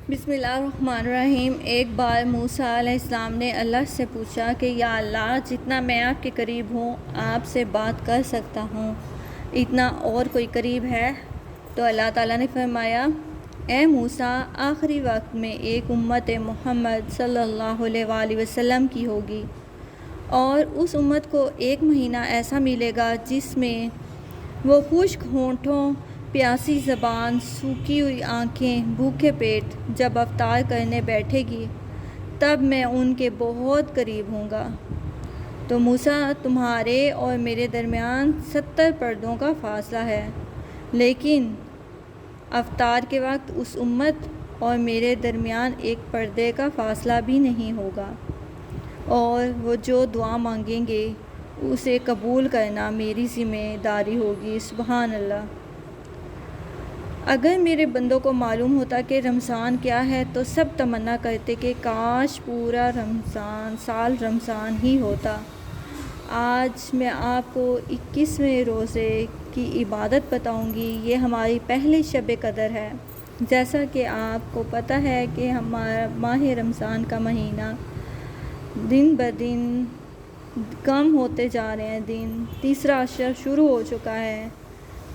بسم اللہ الرحمن الرحیم۔ ایک بار موسیٰ علیہ السلام نے اللہ سے پوچھا کہ یا اللہ، جتنا میں آپ کے قریب ہوں، آپ سے بات کر سکتا ہوں، اتنا اور کوئی قریب ہے؟ تو اللہ تعالیٰ نے فرمایا، اے موسیٰ، آخری وقت میں ایک امت محمد صلی اللہ علیہ وآلہ وسلم کی ہوگی، اور اس امت کو ایک مہینہ ایسا ملے گا جس میں وہ خشک ہونٹوں، پیاسی زبان، سوکھی ہوئی آنکھیں، بھوکے پیٹ جب افطار کرنے بیٹھے گی، تب میں ان کے بہت قریب ہوں گا۔ تو موسیٰ، تمہارے اور میرے درمیان 70 پردوں کا فاصلہ ہے، لیکن افطار کے وقت اس امت اور میرے درمیان ایک پردے کا فاصلہ بھی نہیں ہوگا، اور وہ جو دعا مانگیں گے اسے قبول کرنا میری ذمہ داری ہوگی۔ سبحان اللہ۔ اگر میرے بندوں کو معلوم ہوتا کہ رمضان کیا ہے تو سب تمنا کرتے کہ کاش پورا سال رمضان ہی ہوتا۔ آج میں آپ کو 21ویں روزے کی عبادت بتاؤں گی۔ یہ ہماری پہلی شب قدر ہے۔ جیسا کہ آپ کو پتہ ہے کہ ہمارا ماہ رمضان کا مہینہ دن بدن کم ہوتے جا رہے ہیں، دن تیسرا عشر شروع ہو چکا ہے۔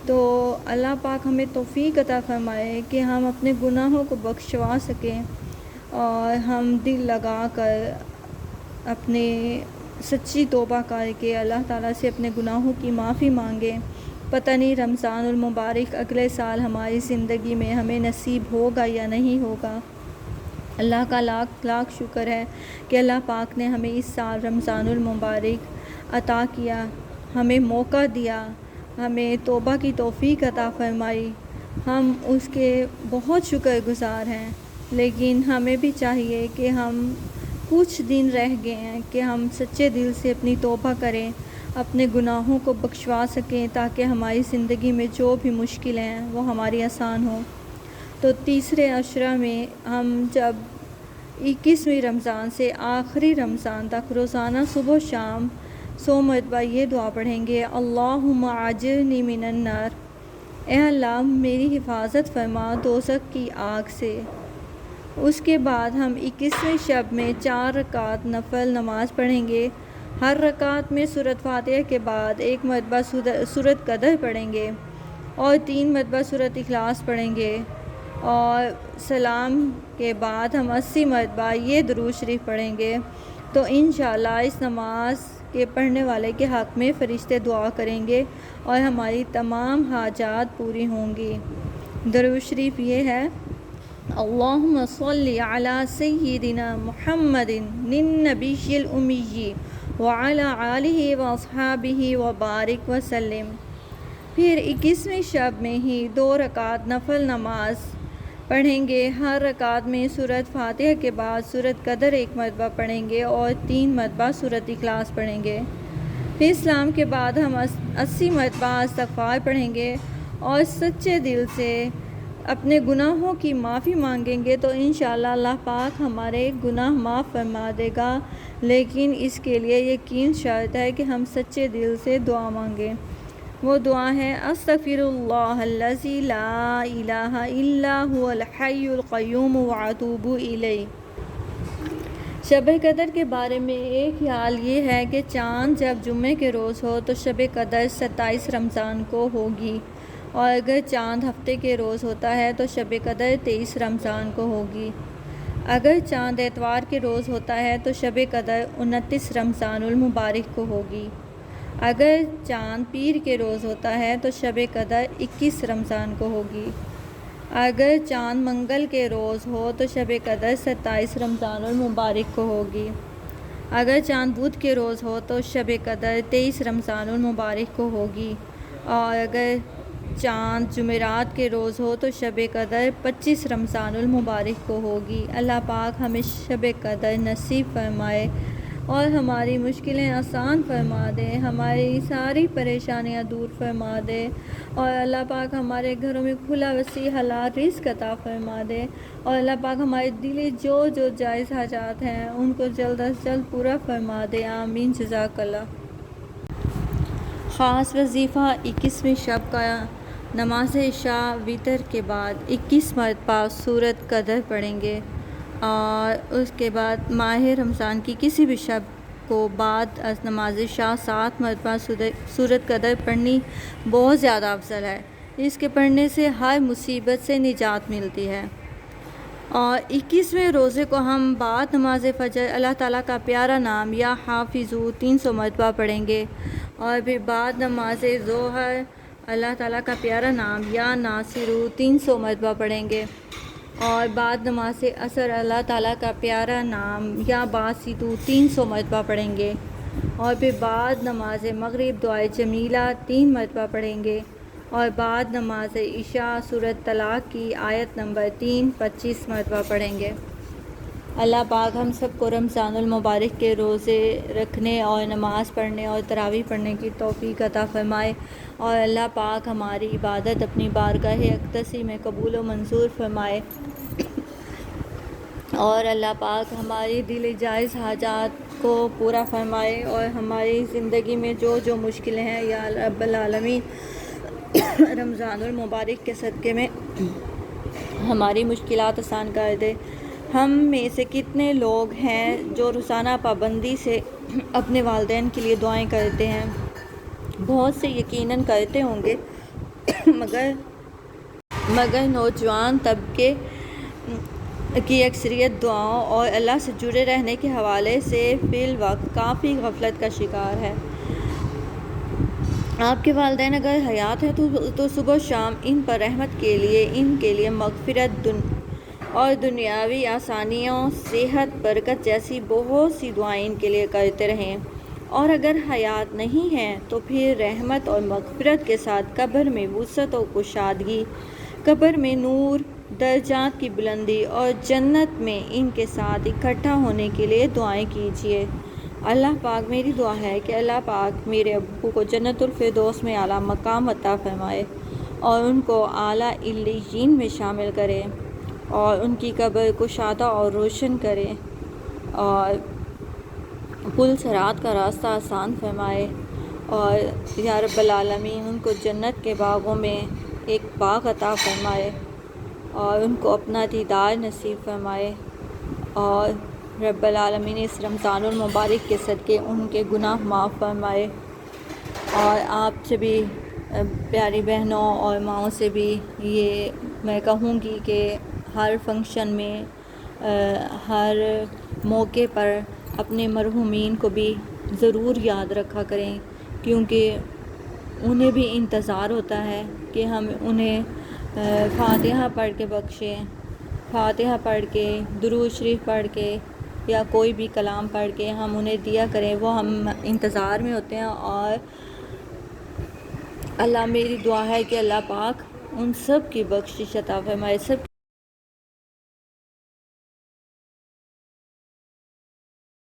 تو اللہ پاک ہمیں توفیق عطا فرمائے کہ ہم اپنے گناہوں کو بخشوا سکیں، اور ہم دل لگا کر اپنے سچی توبہ کر کے اللہ تعالیٰ سے اپنے گناہوں کی معافی مانگیں۔ پتہ نہیں رمضان المبارک اگلے سال ہماری زندگی میں ہمیں نصیب ہوگا یا نہیں ہوگا۔ اللہ کا لاکھ لاکھ شکر ہے کہ اللہ پاک نے ہمیں اس سال رمضان المبارک عطا کیا، ہمیں موقع دیا، ہمیں توبہ کی توفیق عطا فرمائی۔ ہم اس کے بہت شکر گزار ہیں، لیکن ہمیں بھی چاہیے کہ ہم کچھ دن رہ گئے ہیں کہ ہم سچے دل سے اپنی توبہ کریں، اپنے گناہوں کو بخشوا سکیں، تاکہ ہماری زندگی میں جو بھی مشکلیں ہیں وہ ہماری آسان ہوں۔ تو تیسرے عشرہ میں ہم جب 21ویں رمضان سے آخری رمضان تک روزانہ صبح و شام 100 مرتبہ یہ دعا پڑھیں گے، اللہم اجرنی من النار، اے اللہ میری حفاظت فرما دوزخ کی آگ سے۔ اس کے بعد ہم 21ویں شب میں 4 رکعت نفل نماز پڑھیں گے۔ ہر رکعت میں سورۃ فاتحہ کے بعد 1 مرتبہ سورۃ قدر پڑھیں گے، اور 3 مرتبہ سورۃ اخلاص پڑھیں گے، اور سلام کے بعد ہم 80 مرتبہ یہ درود شریف پڑھیں گے۔ تو انشاءاللہ اس نماز کے پڑھنے والے کے حق میں فرشتے دعا کریں گے، اور ہماری تمام حاجات پوری ہوں گی۔ درود شریف یہ ہے، اللہم صلی علی سیدنا محمد النبی الامی وعلی آلہ واصحابہ وبارک وسلم۔ پھر 21ویں شب میں ہی 2 رکعت نفل نماز پڑھیں گے۔ ہر رکعت میں سورۃ فاتحہ کے بعد سورۃ قدر 1 مرتبہ پڑھیں گے، اور 3 مرتبہ سورۃ اخلاص پڑھیں گے۔ پھر اسلام کے بعد ہم 80 مرتبہ استغفار پڑھیں گے، اور سچے دل سے اپنے گناہوں کی معافی مانگیں گے، تو انشاءاللہ اللہ پاک ہمارے گناہ معاف فرما دے گا، لیکن اس کے لیے یقین شرط ہے کہ ہم سچے دل سے دعا مانگیں۔ وہ دعا ہے، استغفر اللہ الذی لا الہ الا هو الحی القیوم واتوب الیہ۔ شب قدر کے بارے میں ایک خیال یہ ہے کہ چاند جب جمعے کے روز ہو تو شب قدر 27 رمضان کو ہوگی، اور اگر چاند ہفتے کے روز ہوتا ہے تو شب قدر 23 رمضان کو ہوگی۔ اگر چاند اتوار کے روز ہوتا ہے تو شب قدر 29 رمضان المبارک کو ہوگی۔ اگر چاند پیر کے روز ہوتا ہے تو شب قدر 21 رمضان کو ہوگی۔ اگر چاند منگل کے روز ہو تو شب قدر 27 رمضان المبارک کو ہوگی۔ اگر چاند بدھ کے روز ہو تو شب قدر 23 رمضان المبارک کو ہوگی، اور اگر چاند جمعرات کے روز ہو تو شب قدر 25 رمضان المبارک کو ہوگی۔ اللہ پاک ہمیں شب قدر نصیب فرمائے، اور ہماری مشکلیں آسان فرما دے، ہماری ساری پریشانیاں دور فرما دے، اور اللہ پاک ہمارے گھروں میں کھلا وسیع حلال رزق عطا فرما دے، اور اللہ پاک ہمارے دلی جو جائز حاجات ہیں ان کو جلد از جلد پورا فرما دے۔ آمین۔ جزاک اللہ۔ خاص وظیفہ 21ویں شب کا نماز عشاء وطر کے بعد 21 مرتبہ سورۃ قدر پڑھیں گے، اور اس کے بعد ماہ رمضان کی کسی بھی شب کو بعد از نماز عشاء 7 مرتبہ سورۃ قدر پڑھنی بہت زیادہ افضل ہے۔ اس کے پڑھنے سے ہر مصیبت سے نجات ملتی ہے۔ اور 21ویں روزے کو ہم بعد نماز فجر اللہ تعالیٰ کا پیارا نام یا حافظو 300 مرتبہ پڑھیں گے، اور پھر بعد نماز ظہر اللہ تعالیٰ کا پیارا نام یا ناصرو 300 مرتبہ پڑھیں گے، اور بعد نماز عصر اللہ تعالیٰ کا پیارا نام یا باسطو 300 مرتبہ پڑھیں گے، اور پھر بعد نماز مغرب دعائے جمیلہ 3 مرتبہ پڑھیں گے، اور بعد نماز عشاء سورۃ طلاق کی آیت نمبر 3 25 مرتبہ پڑھیں گے۔ اللہ پاک ہم سب کو رمضان المبارک کے روزے رکھنے اور نماز پڑھنے اور تراویح پڑھنے کی توفیق عطا فرمائے، اور اللہ پاک ہماری عبادت اپنی بارگاہ اقدسی میں قبول و منظور فرمائے، اور اللہ پاک ہماری دل جائز حاجات کو پورا فرمائے، اور ہماری زندگی میں جو جو مشکلیں ہیں یا رب العالمین رمضان المبارک کے صدقے میں ہماری مشکلات آسان کر دے۔ ہم میں سے کتنے لوگ ہیں جو روزانہ پابندی سے اپنے والدین کے لیے دعائیں کرتے ہیں؟ بہت سے یقیناً کرتے ہوں گے، مگر نوجوان طبقے کی اکثریت دعاؤں اور اللہ سے جڑے رہنے کے حوالے سے فی الوقت کافی غفلت کا شکار ہے۔ آپ کے والدین اگر حیات ہیں تو صبح و شام ان پر رحمت کے لیے، ان کے لیے مغفرت اور دنیاوی آسانیوں، صحت، برکت جیسی بہت سی دعائیں ان کے لیے کرتے رہیں، اور اگر حیات نہیں ہیں تو پھر رحمت اور مغفرت کے ساتھ قبر میں وسعت و کشادگی، قبر میں نور، درجات کی بلندی اور جنت میں ان کے ساتھ اکٹھا ہونے کے لیے دعائیں کیجیے۔ اللہ پاک، میری دعا ہے کہ اللہ پاک میرے ابو کو جنت الفردوس میں اعلیٰ مقام عطا فرمائے، اور ان کو اعلیٰ علیین میں شامل کرے، اور ان کی قبر کشادہ اور روشن کرے، اور پل صراط کا راستہ آسان فرمائے، اور یا رب العالمین ان کو جنت کے باغوں میں ایک باغ عطا فرمائے، اور ان کو اپنا دیدار نصیب فرمائے، اور رب العالمین اس رمضان المبارک کے صدقے ان کے گناہ معاف فرمائے۔ اور آپ سے بھی پیاری بہنوں اور ماؤں سے بھی یہ میں کہوں گی کہ ہر فنکشن میں، ہر موقع پر اپنے مرحومین کو بھی ضرور یاد رکھا کریں، کیونکہ انہیں بھی انتظار ہوتا ہے کہ ہم انہیں فاتحہ پڑھ کے بخشیں، فاتحہ پڑھ کے، درود شریف پڑھ کے، یا کوئی بھی کلام پڑھ کے ہم انہیں دیا کریں، وہ ہم انتظار میں ہوتے ہیں۔ اور اللہ، میری دعا ہے کہ اللہ پاک ان سب کی بخشش عطا فرمائے، سب